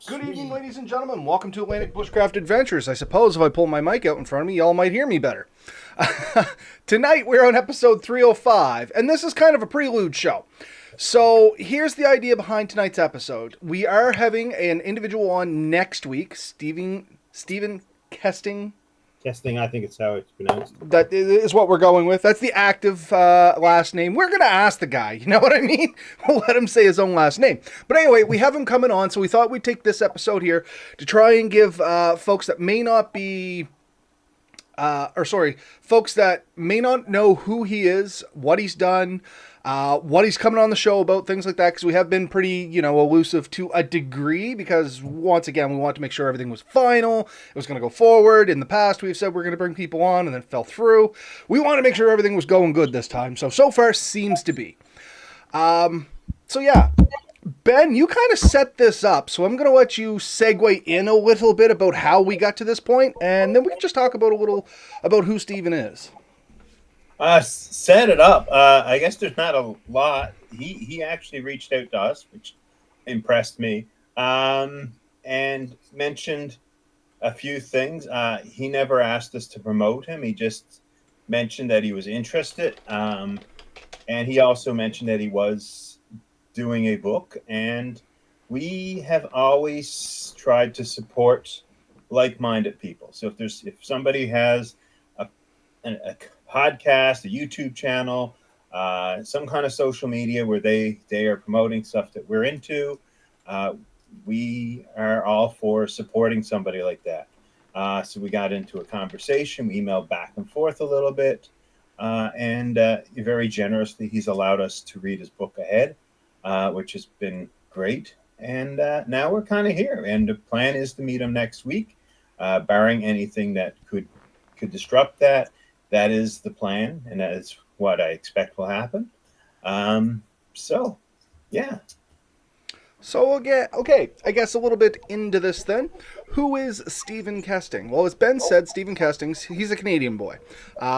Good evening, ladies and gentlemen. Welcome to Atlantic Bushcraft Adventures. I suppose if I pull my mic out in front of me, y'all might hear me better. Tonight, we're on episode 305, and this is kind of a prelude show. So, here's the idea behind tonight's episode. We are having an individual on next week, Stephan Kesting. Kesting, I think it's how it's pronounced. That is what we're going with. That's the active last name. We're going to ask the guy. You know what I mean? We'll let him say his own last name. But anyway, we have him coming on, so we thought we'd take this episode here to try and give folks that may not be... folks that may not know who he is, what he's done, what he's coming on the show about, things like that, because we have been pretty, elusive to a degree, because once again, we want to make sure everything was final, it was going to go forward. In the past, we've said we're going to bring people on, and then fell through. We want to make sure everything was going good this time, so far seems to be. So yeah, Ben, you kind of set this up, so I'm going to let you segue in a little bit about how we got to this point, and then we can just talk about a little about who Stephan is. Set it up. I guess there's not a lot. He actually reached out to us, which impressed me, and mentioned a few things. He never asked us to promote him. He just mentioned that he was interested, and he also mentioned that he was doing a book, and we have always tried to support like-minded people. So if somebody has a podcast, a YouTube channel, some kind of social media where they are promoting stuff that we're into, we are all for supporting somebody like that. So we got into a conversation, we emailed back and forth a little bit, and very generously he's allowed us to read his book ahead, which has been great. And now we're kind of here, and the plan is to meet him next week, barring anything that could disrupt that. That is the plan, and that is what I expect will happen. So, yeah. So, okay, I guess a little bit into this then. Who is Stephan Kesting? Well, as Ben said, Stephan Kesting, he's a Canadian boy.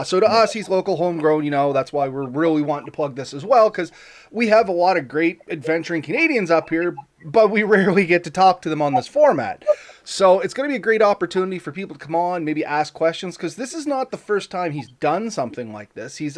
So to us, he's local, homegrown, that's why we're really wanting to plug this as well, because we have a lot of great adventuring Canadians up here, but we rarely get to talk to them on this format. So it's going to be a great opportunity for people to come on, maybe ask questions, because this is not the first time he's done something like this. He's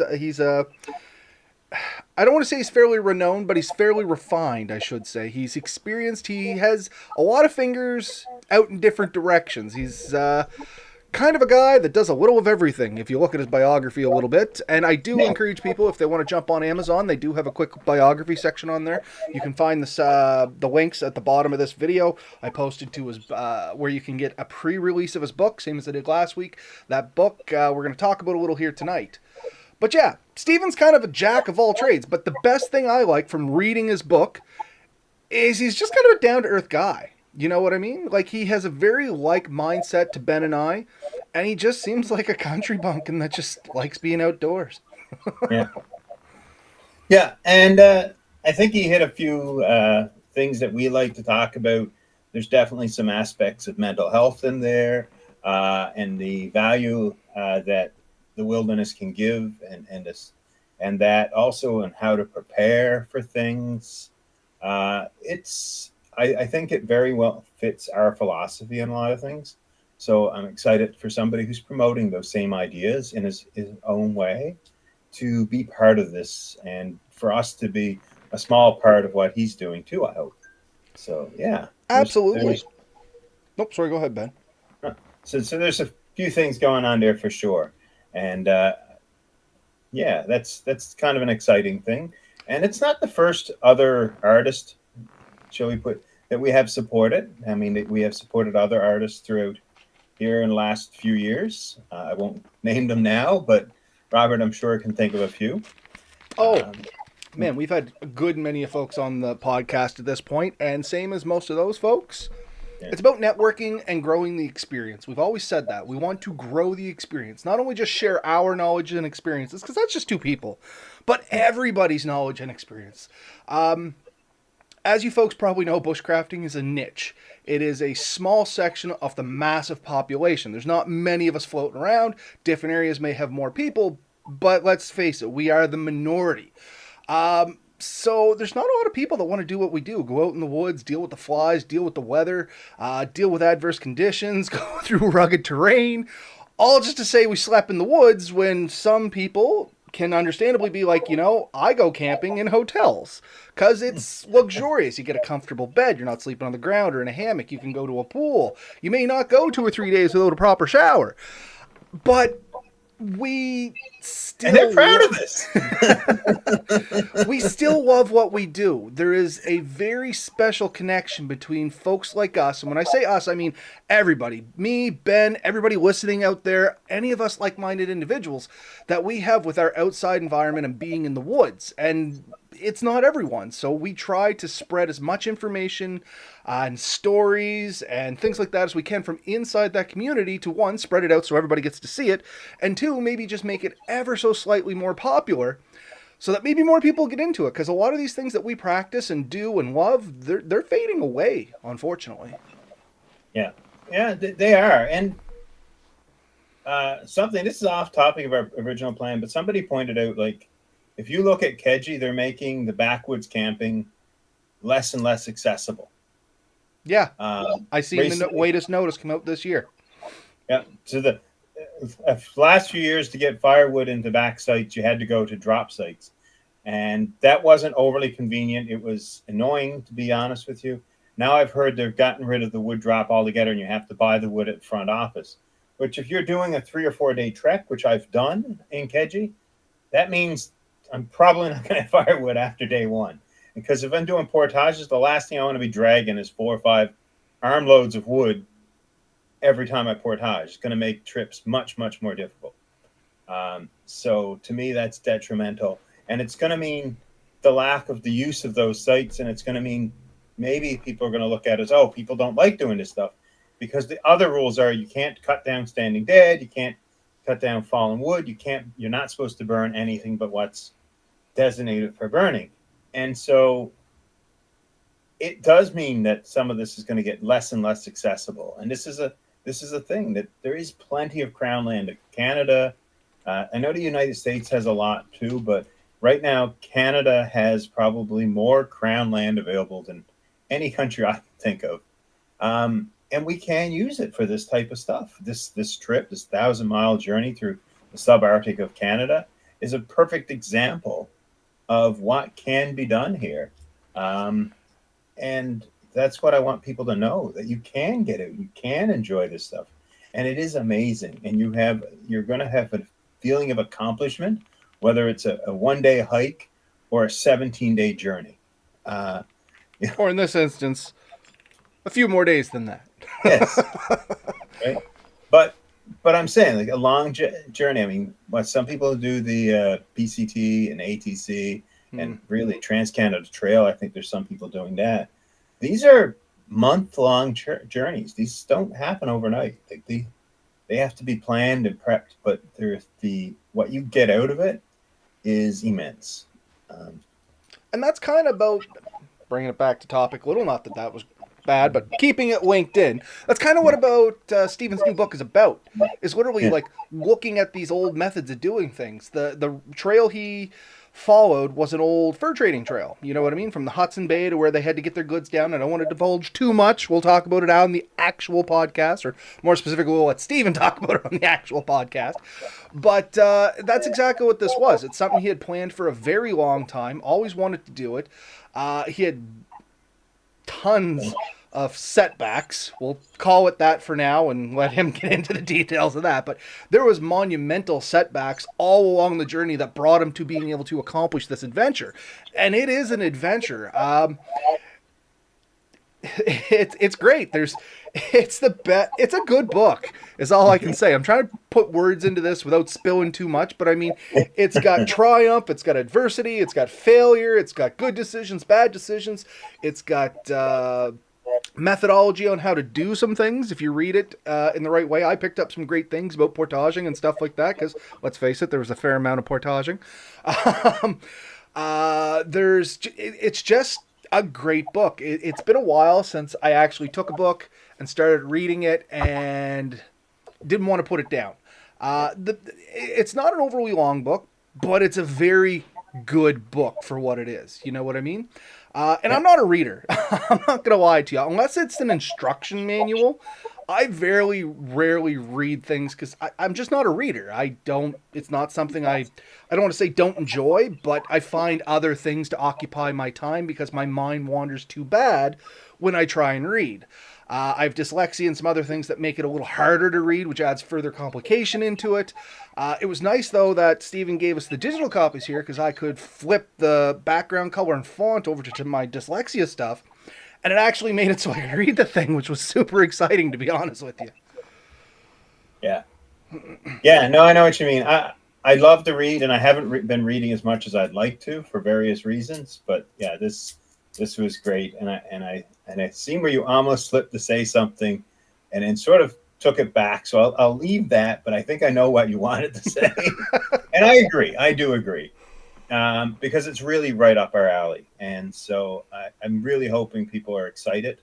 I don't want to say he's fairly renowned, but he's fairly refined, I should say. He's experienced. He has a lot of fingers out in different directions. He's kind of a guy that does a little of everything, if you look at his biography a little bit. And I do encourage people, if they want to jump on Amazon, they do have a quick biography section on there. You can find this, the links at the bottom of this video. I posted to his, where you can get a pre-release of his book, same as I did last week. That book, we're going to talk about a little here tonight. But yeah, Stephan's kind of a jack of all trades, but the best thing I like from reading his book is he's just kind of a down-to-earth guy. You know what I mean? Like, he has a very like mindset to Ben and I, and he just seems like a country bumpkin that just likes being outdoors. Yeah. Yeah, and I think he hit a few things that we like to talk about. There's definitely some aspects of mental health in there, and the value that the wilderness can give, and that also, and how to prepare for things. I think it very well fits our philosophy in a lot of things. So I'm excited for somebody who's promoting those same ideas in his own way to be part of this, and for us to be a small part of what he's doing too, I hope. So yeah. Absolutely. Nope, sorry, go ahead, Ben. So there's a few things going on there for sure. And yeah, that's kind of an exciting thing. And it's not the first other artist, shall we put, that we have supported. I mean, we have supported other artists throughout here in the last few years. I won't name them now, but Robert, I'm sure, can think of a few. Oh, man, we've had a good many of folks on the podcast at this point, and same as most of those folks, it's about networking and growing the experience. We've always said that. We want to grow the experience. Not only just share our knowledge and experiences, because that's just two people, but everybody's knowledge and experience. As you folks probably know, bushcrafting is a niche. It is a small section of the massive population. There's not many of us floating around. Different areas may have more people, but let's face it, we are the minority. So there's not a lot of people that want to do what we do: go out in the woods, deal with the flies, deal with the weather, deal with adverse conditions, go through rugged terrain, all just to say we slept in the woods, when some people can understandably be like, I go camping in hotels because it's luxurious. You get a comfortable bed, you're not sleeping on the ground or in a hammock, you can go to a pool, you may not go 2 or 3 days without a proper shower, but we And they're still proud of this. we still love what we do. There is a very special connection between folks like us, and when I say us, I mean everybody. Me, Ben, everybody listening out there, any of us like-minded individuals that we have with our outside environment and being in the woods. And it's not everyone, so we try to spread as much information and stories and things like that as we can from inside that community to, one, spread it out so everybody gets to see it, and two, maybe just make it ever so slightly more popular so that maybe more people get into it, because a lot of these things that we practice and do and love, they're fading away, unfortunately. Yeah, yeah, they are. And something, this is off topic of our original plan, but somebody pointed out, like, if you look at Keji, they're making the backwoods camping less and less accessible. Yeah, I seen the Recently, latest notice come out this year. yeah. So the last few years, to get firewood into back sites, you had to go to drop sites, and that wasn't overly convenient. It was annoying, to be honest with you. Now I've heard they've gotten rid of the wood drop altogether, and you have to buy the wood at front office. Which, if you're doing a 3 or 4 day trek, which I've done in Keji, that means I'm probably not going to have firewood after day one. Because if I'm doing portages, the last thing I want to be dragging is 4 or 5 armloads of wood every time I portage. It's going to make trips much, much more difficult. So to me, that's detrimental. And it's going to mean the lack of the use of those sites. And it's going to mean maybe people are going to look at it as, oh, people don't like doing this stuff. Because the other rules are you can't cut down standing dead. You can't cut down fallen wood. You're not supposed to burn anything but what's designated for burning. And so it does mean that some of this is going to get less and less accessible. And this is a thing that there is plenty of crown land. Canada, I know the United States has a lot too, but right now Canada has probably more crown land available than any country I can think of. And we can use it for this type of stuff. This trip, this 1,000-mile journey through the subarctic of Canada, is a perfect example of what can be done here. And that's what I want people to know, that you can get it, you can enjoy this stuff, and it is amazing. And you're going to have a feeling of accomplishment, whether it's a 1 day hike or a 17-day journey. Yeah. Or in this instance, a few more days than that. Yes, right. But I'm saying, like, a long journey. I mean, what some people do, the PCT and ATC and really Trans Canada Trail. I think there's some people doing that. These are month-long journeys. These don't happen overnight. They have to be planned and prepped. But what you get out of it is immense. And that's kind of about bringing it back to topic a little. Not that that was bad, but keeping it linked in. That's kind of what about Stephen's new book is about. Is literally like looking at these old methods of doing things. The trail he followed was an old fur trading trail. You know what I mean? From the Hudson Bay to where they had to get their goods down. And I don't want to divulge too much. We'll talk about it out on the actual podcast, or more specifically, we'll let Stephen talk about it on the actual podcast. But that's exactly what this was. It's something he had planned for a very long time. Always wanted to do it. He had tons of setbacks. We'll call it that for now and let him get into the details of that. But there was monumental setbacks all along the journey that brought him to being able to accomplish this adventure. And it is an adventure. It's great. It's a good book is all I can say. I'm trying to put words into this without spilling too much, but I mean, it's got triumph, it's got adversity, it's got failure, it's got good decisions, bad decisions, it's got methodology on how to do some things if you read it in the right way. I picked up some great things about portaging and stuff like that because, let's face it, there was a fair amount of portaging. It's just a great book. It's been a while since I actually took a book and started reading it and didn't want to put it down. It's not an overly long book, but it's a very good book for what it is. You know what I mean? And Yeah. I'm not a reader. I'm not gonna lie to you. Unless it's an instruction manual, I very rarely read things because I'm just not a reader. I don't. It's not something I don't want to say don't enjoy, but I find other things to occupy my time because my mind wanders too bad when I try and read. I have dyslexia and some other things that make it a little harder to read, which adds further complication into it. It was nice, though, that Stephen gave us the digital copies here because I could flip the background color and font over to my dyslexia stuff, and it actually made it so I could read the thing, which was super exciting, to be honest with you. Yeah. Yeah. No, I know what you mean. I love to read, and I haven't been reading as much as I'd like to for various reasons. But yeah, this was great, and I seen where you almost slipped to say something, and then sort of took it back. So I'll leave that, but I think I know what you wanted to say, and I agree. I do agree. Because it's really right up our alley. And so I'm really hoping people are excited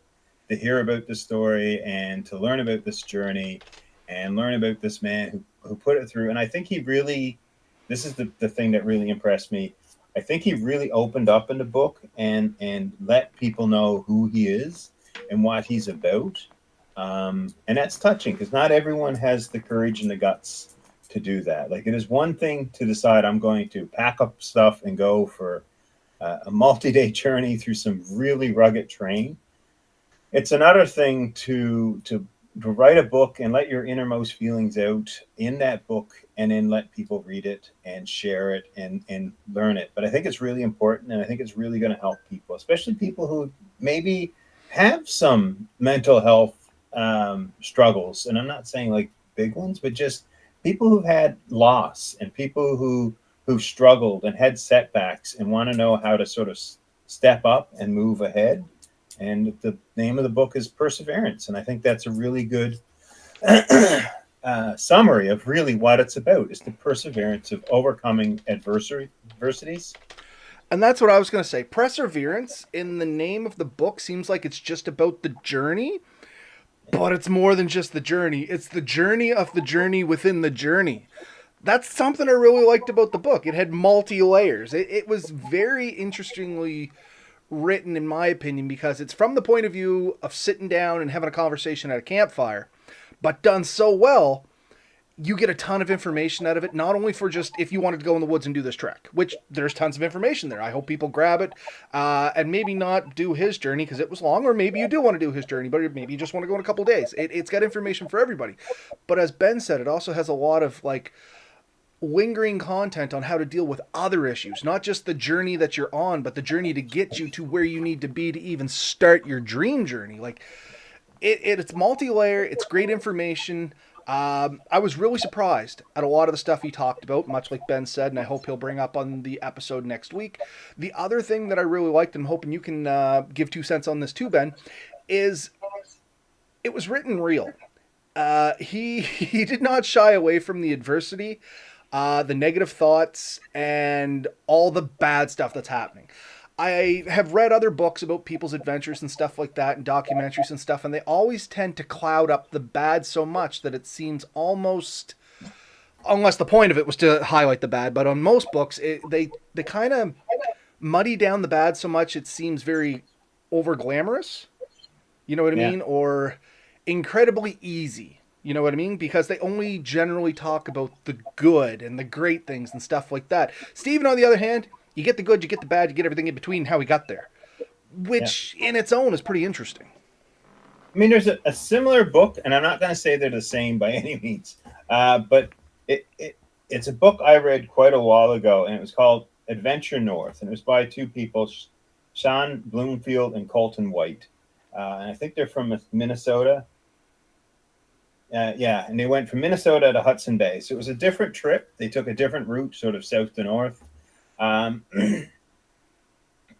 to hear about the story and to learn about this journey and learn about this man who put it through. And I think he really, this is the thing that really impressed me. I think he really opened up in the book and let people know who he is and what he's about. And that's touching because not everyone has the courage and the guts to do that. Like it is one thing to decide I'm going to pack up stuff and go for a multi-day journey through some really rugged terrain. It's another thing to write a book and let your innermost feelings out in that book and then let people read it and share it and learn it. But I think it's really important and I think it's really going to help people, especially people who maybe have some mental health struggles. And I'm not saying like big ones, but just people who've had loss and people who've struggled and had setbacks and want to know how to sort of step up and move ahead. And the name of the book is Perseverance, and I think that's a really good summary of really what it's about: is the perseverance of overcoming adversities. And that's what I was going to say. Perseverance in the name of the book seems like it's just about the journey, but it's more than just the journey. It's the journey of the journey within the journey. That's something I really liked about the book. It had multi layers. It was very interestingly written, in my opinion, because it's from the point of view of sitting down and having a conversation at a campfire, but done so well, you get a ton of information out of it, not only for just if you wanted to go in the woods and do this trek, which there's tons of information there. I hope people grab it and maybe not do his journey because it was long, or maybe you do want to do his journey, but maybe you just want to go in a couple days. It's got information for everybody. But as Ben said, it also has a lot of like lingering content on how to deal with other issues, not just the journey that you're on, but the journey to get you to where you need to be to even start your dream journey. Like it's multi-layer. It's great information. I was really surprised at a lot of the stuff he talked about, much like Ben said, and I hope he'll bring up on the episode next week. The other thing that I really liked, and I'm hoping you can give 2 cents on this too, Ben, is it was written real. He did not shy away from the adversity, the negative thoughts, and all the bad stuff that's happening. I have read other books about people's adventures and stuff like that, and documentaries and stuff, and they always tend to cloud up the bad so much that it seems almost, unless the point of it was to highlight the bad, but on most books, they kind of muddy down the bad so much it seems very over glamorous. You know what I Yeah. mean? Or incredibly easy. You know what I mean? Because they only generally talk about the good and the great things and stuff like that. Stephen, on the other hand, you get the good, you get the bad, you get everything in between, how he got there, Yeah. which in its own is pretty interesting. I mean, there's a similar book, and I'm not going to say they're the same by any means, but it's a book I read quite a while ago, and it was called Adventure North, and it was by two people, Sean Bloomfield and Colton White, and I think they're from Minnesota. Yeah, and they went from Minnesota to Hudson Bay, so it was a different trip. They took a different route, sort of south to north, um,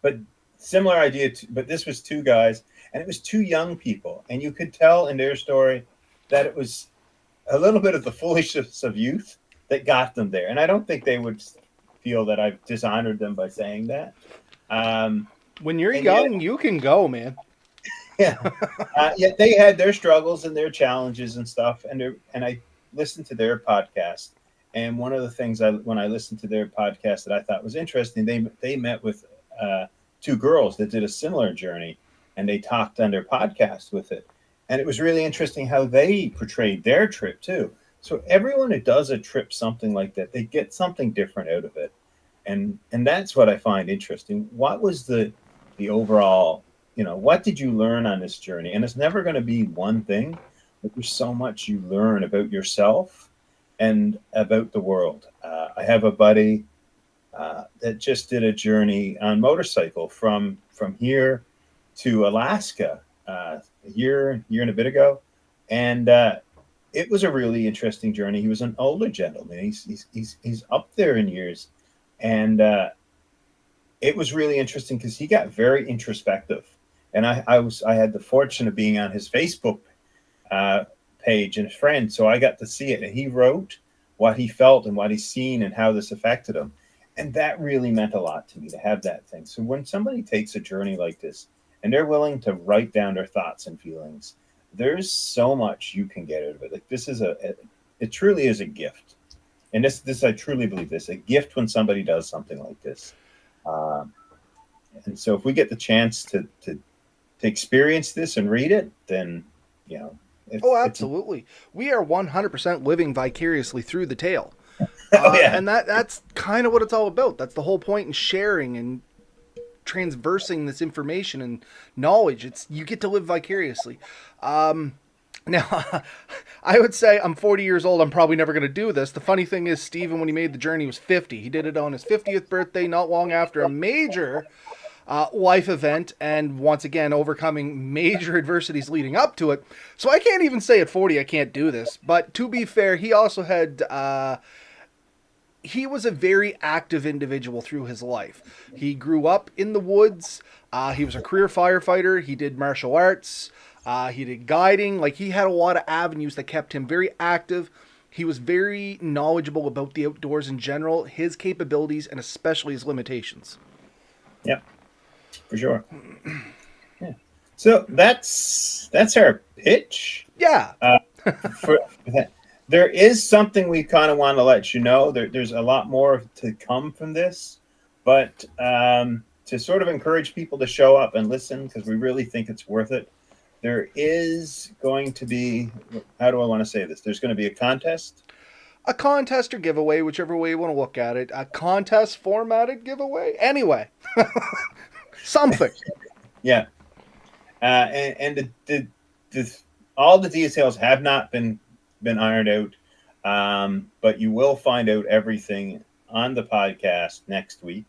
but similar idea. But this was two guys, and it was two young people, and you could tell in their story that it was a little bit of the foolishness of youth that got them there. And I don't think they would feel that I've dishonored them by saying that. Um, When you're and yet, young, you can go, man. yeah, yet they had their struggles and their challenges and stuff. And I listened to their podcast, And one of the things when I listened to their podcast that I thought was interesting, they met with two girls that did a similar journey, and they talked on their podcast with it, and it was really interesting how they portrayed their trip too. So everyone who does a trip something like that, they get something different out of it, and that's what I find interesting. What was the overall, what did you learn on this journey? And it's never going to be one thing, but there's so much you learn about yourself and about the world. I have a buddy that just did a journey on motorcycle from here to Alaska a year and a bit ago, and it was a really interesting journey. He was an older gentleman. He's up there in years, and it was really interesting because he got very introspective. And I had the fortune of being on his Facebook uh, page and his friend, so I got to see it. And he wrote what he felt and what he's seen and how this affected him, and that really meant a lot to me to have that thing. So when somebody takes a journey like this and they're willing to write down their thoughts and feelings, there's so much you can get out of it. Like this is it truly is a gift, and this I truly believe this a gift when somebody does something like this. Um, and so if we get the chance to experience this and read it, then you know Oh, it's absolutely. We are 100% living vicariously through the tale. oh yeah, And that's kind of what it's all about. That's the whole point in sharing and transversing this information and knowledge. It's you get to live vicariously. Now, I would say I'm 40 years old. I'm probably never going to do this. The funny thing is, Stephen, when he made the journey, was 50. He did it on his 50th birthday, not long after a major life event, and once again, overcoming major adversities leading up to it. So I can't even say at 40 I can't do this. But to be fair, he also had. He was a very active individual through his life. He grew up in the woods. He was a career firefighter. He did martial arts. He did guiding. Like he had a lot of avenues that kept him very active. He was very knowledgeable about the outdoors in general, his capabilities, and especially his limitations. yeah, for sure. Yeah. So that's our pitch. Yeah. For that. There is something we kind of want to let you know. There's a lot more to come from this, but to sort of encourage people to show up and listen because we really think it's worth it. There is going to be, how do I want to say this? There's going to be a contest. A contest or giveaway, whichever way you want to look at it. A contest formatted giveaway. Anyway, something. Yeah, and the all the details have not been ironed out, but you will find out everything on the podcast next week.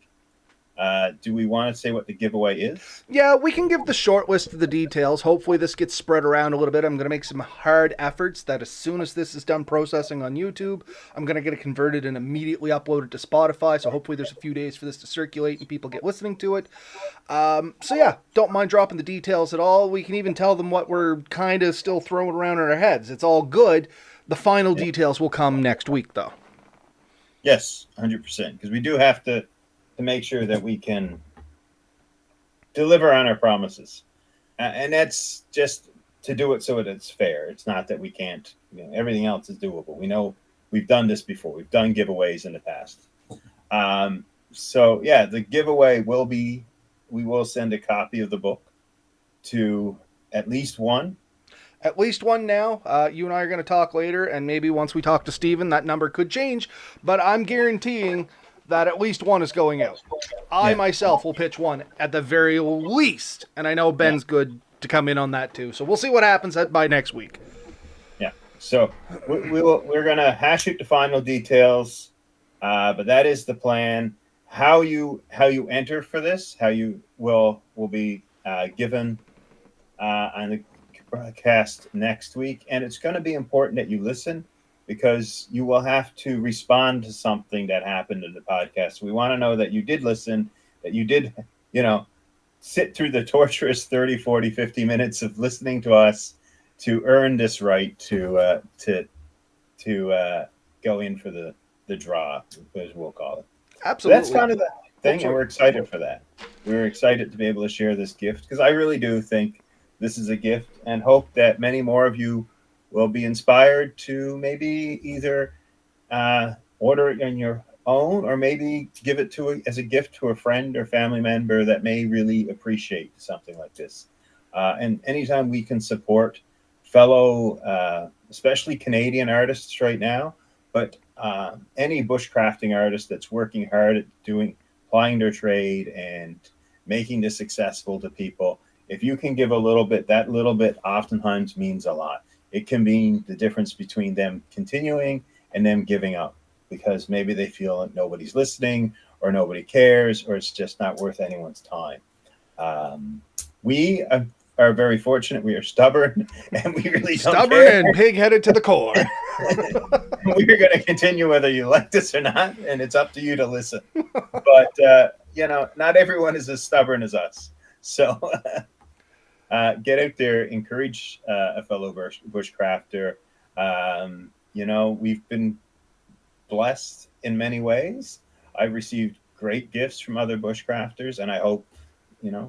Do we want to say what the giveaway is? Yeah, we can give the short list of the details. Hopefully, this gets spread around a little bit. I'm going to make some hard efforts that as soon as this is done processing on YouTube, I'm going to get it converted and immediately uploaded to Spotify. So, hopefully, there's a few days for this to circulate and people get listening to it. So, yeah, don't mind dropping the details at all. We can even tell them what we're kind of still throwing around in our heads. It's all good. The final details will come next week, though. Yes, 100%. Because we do have to make sure that we can deliver on our promises. And that's just to do it so that it's fair. It's not that we can't, everything else is doable. We know we've done this before. We've done giveaways in the past. So yeah, the giveaway will be, we will send a copy of the book to at least one. At least one now. You and I are going to talk later, and maybe once we talk to Steven, that number could change. But I'm guaranteeing that at least one is going out. I myself will pitch one at the very least, and I know Ben's good to come in on that too. So we'll see what happens by next week. Yeah. So we're going to hash out the final details, but that is the plan. How you enter for this, how you will be given on the broadcast next week, and it's going to be important that you listen, because you will have to respond to something that happened in the podcast. We want to know that you did listen, that you did, sit through the torturous 30, 40, 50 minutes of listening to us to earn this right to go in for the draw, as we'll call it. Absolutely. So that's kind of the thing, and we're excited for that. We're excited to be able to share this gift, because I really do think this is a gift, and hope that many more of you will be inspired to maybe either order it on your own, or maybe give it as a gift to a friend or family member that may really appreciate something like this. And anytime we can support fellow, especially Canadian artists right now, but any bushcrafting artist that's working hard at applying their trade and making this accessible to people, if you can give a little bit, that little bit oftentimes means a lot. It can mean the difference between them continuing and them giving up, because maybe they feel that nobody's listening or nobody cares, or it's just not worth anyone's time. We are very fortunate. We are stubborn and we really don't Stubborn care. and pig-headed to the core. We're going to continue whether you like this or not, and it's up to you to listen. But, not everyone is as stubborn as us. So get out there, encourage a fellow bushcrafter. We've been blessed in many ways. I've received great gifts from other bushcrafters, and I hope,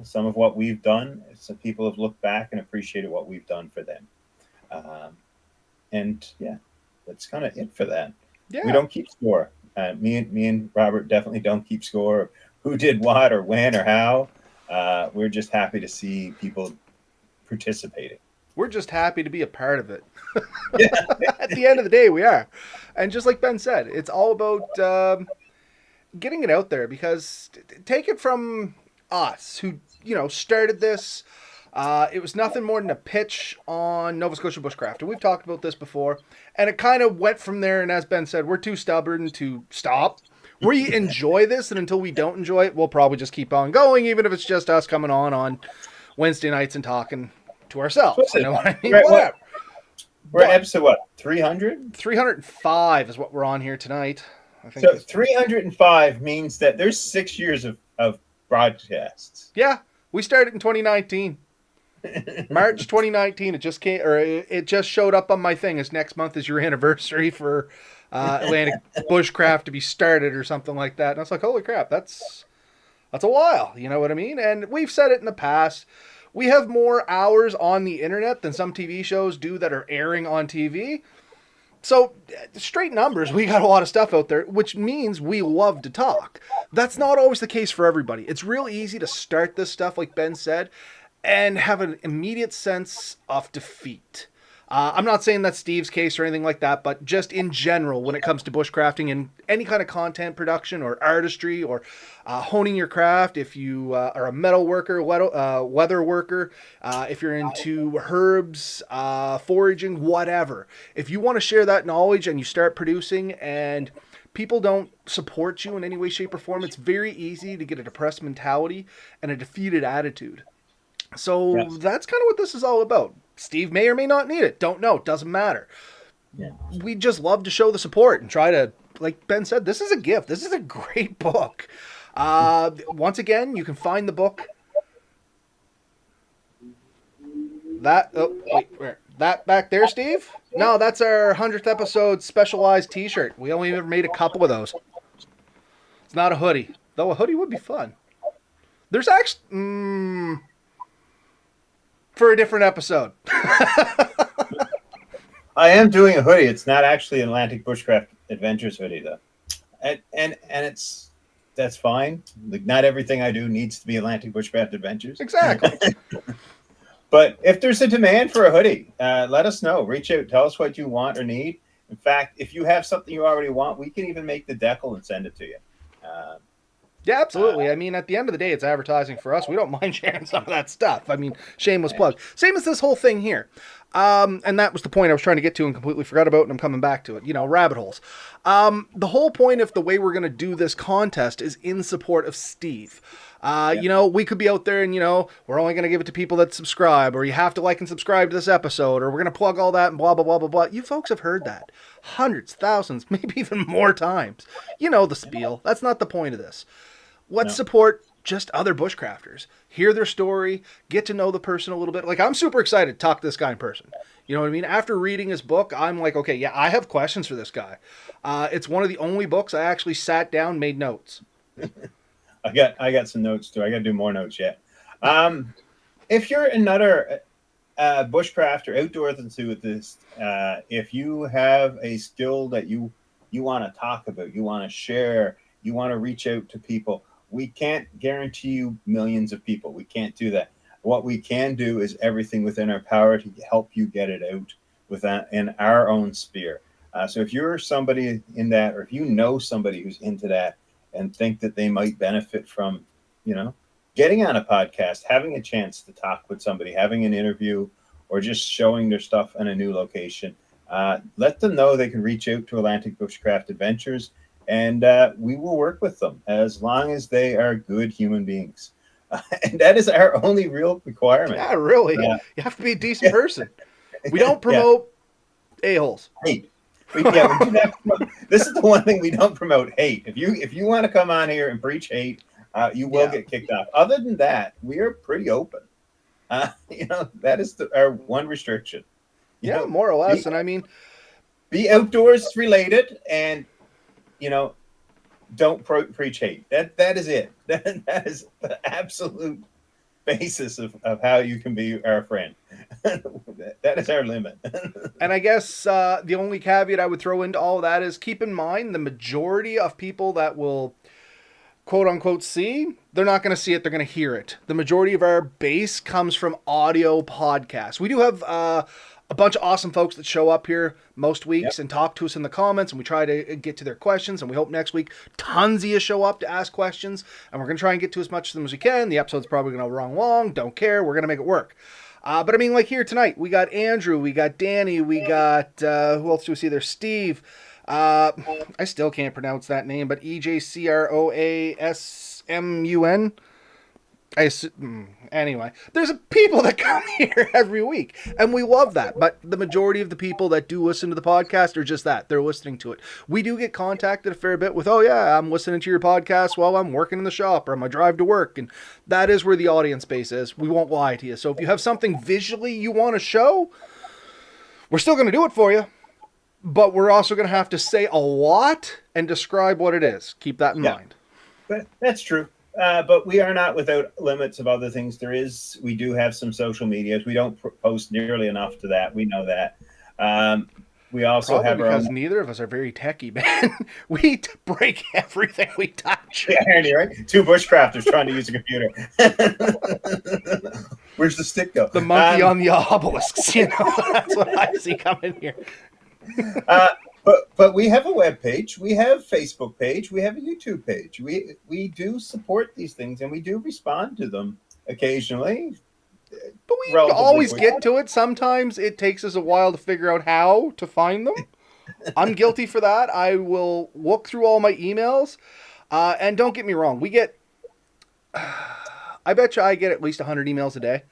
some of what we've done, some people have looked back and appreciated what we've done for them. And yeah, that's kind of it for that. Yeah. We don't keep score. Me and Robert definitely don't keep score of who did what or when or how. We're just happy to see people participating. We're just happy to be a part of it. Yeah. At the end of the day, we are. And just like Ben said, it's all about getting it out there, because take it from us who, started this. It was nothing more than a pitch on Nova Scotia Bushcraft. And we've talked about this before. And it kind of went from there. And as Ben said, we're too stubborn to stop. We enjoy this. And until we don't enjoy it, we'll probably just keep on going, even if it's just us coming on Wednesday nights and talking to ourselves. You know what I mean? Whatever. We're at episode what? 300? 305 is what we're on here tonight. I think so 305 means that there's 6 years of broadcasts. Yeah, we started in 2019. March 2019. It just came, or it just showed up on my thing as next month is your anniversary for Atlantic Bushcraft to be started or something like that. And I was like, holy crap, that's a while. You know what I mean? And we've said it in the past. We have more hours on the internet than some TV shows do that are airing on TV. So, straight numbers, we got a lot of stuff out there, which means we love to talk. That's not always the case for everybody. It's real easy to start this stuff, like Ben said, and have an immediate sense of defeat. I'm not saying that's Steve's case or anything like that, but just in general, when it comes to bushcrafting and any kind of content production or artistry or honing your craft, if you are a metal worker, weather worker, if you're into herbs, foraging, whatever, if you want to share that knowledge and you start producing and people don't support you in any way, shape, or form, it's very easy to get a depressed mentality and a defeated attitude. So That's kind of what this is all about. Steve may or may not need it. Don't know. Doesn't matter. Yeah. We just love to show the support and try to, like Ben said, this is a gift. This is a great book. Once again, you can find the book. That back there, Steve? No, that's our 100th episode specialized t-shirt. We only ever made a couple of those. It's not a hoodie. Though a hoodie would be fun. There's actually... for a different episode. I am doing a hoodie. It's not actually an Atlantic Bushcraft Adventures hoodie, though, and that's fine. Like, not everything I do needs to be Atlantic Bushcraft Adventures. Exactly. But if there's a demand for a hoodie, let us know. Reach out. Tell us what you want or need. In fact, if you have something you already want, we can even make the decal and send it to you. Yeah, absolutely. I mean, at the end of the day, it's advertising for us. We don't mind sharing some of that stuff. I mean, shameless plug. Same as this whole thing here. And that was the point I was trying to get to and completely forgot about, and I'm coming back to it. Rabbit holes. The whole point of the way we're going to do this contest is in support of Steve. We could be out there and, we're only going to give it to people that subscribe, or you have to like and subscribe to this episode, or we're going to plug all that and blah, blah, blah, blah, blah. You folks have heard that hundreds, thousands, maybe even more times. You know the spiel. That's not the point of this. Let's support just other bushcrafters. Hear their story, get to know the person a little bit. Like, I'm super excited to talk to this guy in person. You know what I mean? After reading his book, I'm like, okay, yeah, I have questions for this guy. It's one of the only books I actually sat down, made notes. I got some notes too. I got to do more notes yet. If you're another bushcraft or outdoors enthusiast, if you have a skill that you you want to talk about, you want to share, you want to reach out to people. We can't guarantee you millions of people. We can't do that. What we can do is everything within our power to help you get it out in our own sphere. So if you're somebody in that, or if you know somebody who's into that and think that they might benefit from, getting on a podcast, having a chance to talk with somebody, having an interview, or just showing their stuff in a new location, let them know they can reach out to Atlantic Bushcraft Adventures, and we will work with them as long as they are good human beings. And that is our only real requirement. Yeah, really. You have to be a decent person. We don't promote a-holes. Hate. We do not promote. This is the one thing we don't promote: hate. If you want to come on here and preach hate, you will get kicked off. Other than that, we are pretty open. That is our one restriction. More or less. And I mean, be outdoors related, and don't preach hate. That is it. That is the absolute basis of how you can be our friend. That is our limit. And I guess the only caveat I would throw into all of that is keep in mind the majority of people that will quote unquote see, they're not going to see it, they're going to hear it. The majority of our base comes from audio podcasts. We do have a bunch of awesome folks that show up here most weeks and talk to us in the comments, and we try to get to their questions, and we hope next week tons of you show up to ask questions, and we're going to try and get to as much of them as we can. The episode's probably going to run long, don't care, we're going to make it work. But I mean, like here tonight, we got Andrew, we got Danny, we got, who else do we see there? Steve. I still can't pronounce that name, but EJCROASMUN. Anyway, there's people that come here every week, and we love that. But the majority of the people that do listen to the podcast are just that. They're listening to it. We do get contacted a fair bit with, oh yeah, I'm listening to your podcast while I'm working in the shop or on my drive to work. And that is where the audience base is. We won't lie to you. So if you have something visually you want to show, we're still going to do it for you. But we're also going to have to say a lot and describe what it is. Keep that in mind. But that's true. But we are not without limits of other things. We do have some social medias. We don't post nearly enough to that. We know that. We also probably have our because own... neither of us are very techie, man. We break everything we touch. Yeah, right? Two bushcrafters trying to use a computer. Where's the stick go? The monkey on the obelisks, That's what I see coming here. But we have a web page, we have a Facebook page, we have a YouTube page. We do support these things, and we do respond to them occasionally. But we always get to it. Sometimes it takes us a while to figure out how to find them. I'm guilty for that. I will look through all my emails. And don't get me wrong, we get... I bet you I get at least 100 emails a day.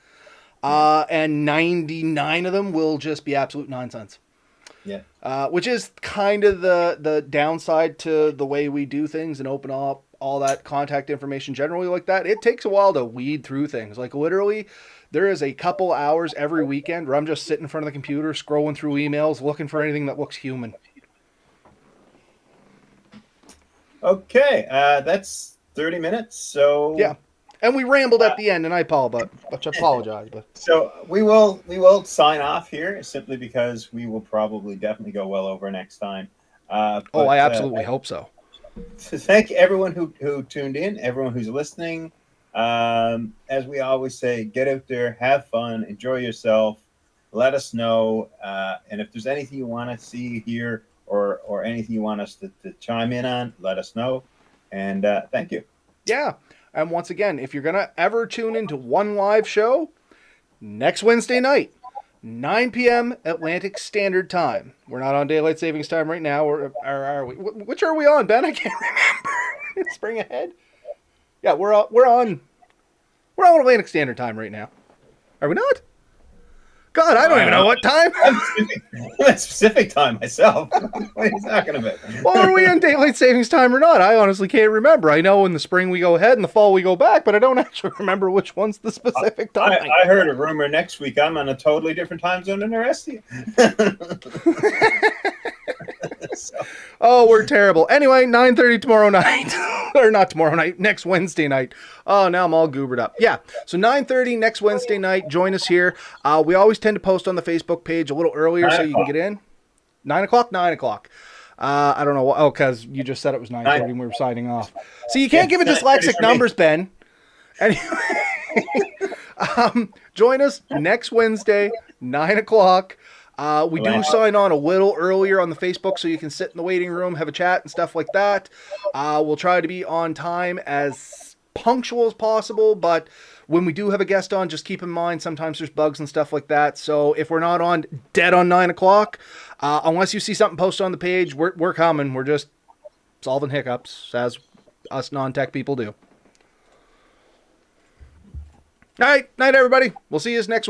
And 99 of them will just be absolute nonsense. Yeah. Which is kind of the downside to the way we do things and open up all that contact information generally like that. It takes a while to weed through things. Like literally, there is a couple hours every weekend where I'm just sitting in front of the computer, scrolling through emails, looking for anything that looks human. Okay, that's 30 minutes. So yeah. And we rambled at the end, and I apologize. But so we will sign off here simply because we will probably definitely go well over next time. I absolutely hope so. So thank everyone who tuned in, everyone who's listening. As we always say, get out there, have fun, enjoy yourself. Let us know, and if there's anything you want to see here or anything you want us to chime in on, let us know. And thank you. Yeah. And once again, if you're going to ever tune into one live show, next Wednesday night, 9 p.m. Atlantic Standard Time. We're not on Daylight Savings Time right now, or are we? Which are we on, Ben? I can't remember. Spring ahead? Yeah, we're on Atlantic Standard Time right now. Are we not? God, I don't even know what time. I'm at specific time myself. What are you talking about? Well, are we on daylight savings time or not? I honestly can't remember. I know in the spring we go ahead, in the fall we go back, but I don't actually remember which one's the specific time. I heard a rumor next week I'm on a totally different time zone than the rest of you. Oh, we're terrible. Anyway, 9:30 tomorrow night. Or not tomorrow night, next Wednesday night. Oh, now I'm all goobered up. Yeah, so 9:30 next Wednesday night. Join us here. We always tend to post on the Facebook page a little earlier so you can get in. 9 o'clock? 9 o'clock. I don't know. Oh, because you just said it was 9:30 and we were signing off. So you can't Yeah, give it 9:30 dyslexic for me. numbers, Ben. Anyway, join us next Wednesday, 9 o'clock. We do sign on a little earlier on the Facebook so you can sit in the waiting room, have a chat and stuff like that. We'll try to be on time as punctual as possible, but when we do have a guest on, just keep in mind sometimes there's bugs and stuff like that. So if we're not on dead on 9 o'clock, unless you see something posted on the page, we're coming. We're just solving hiccups as us non-tech people do. All right, night everybody. We'll see you next week.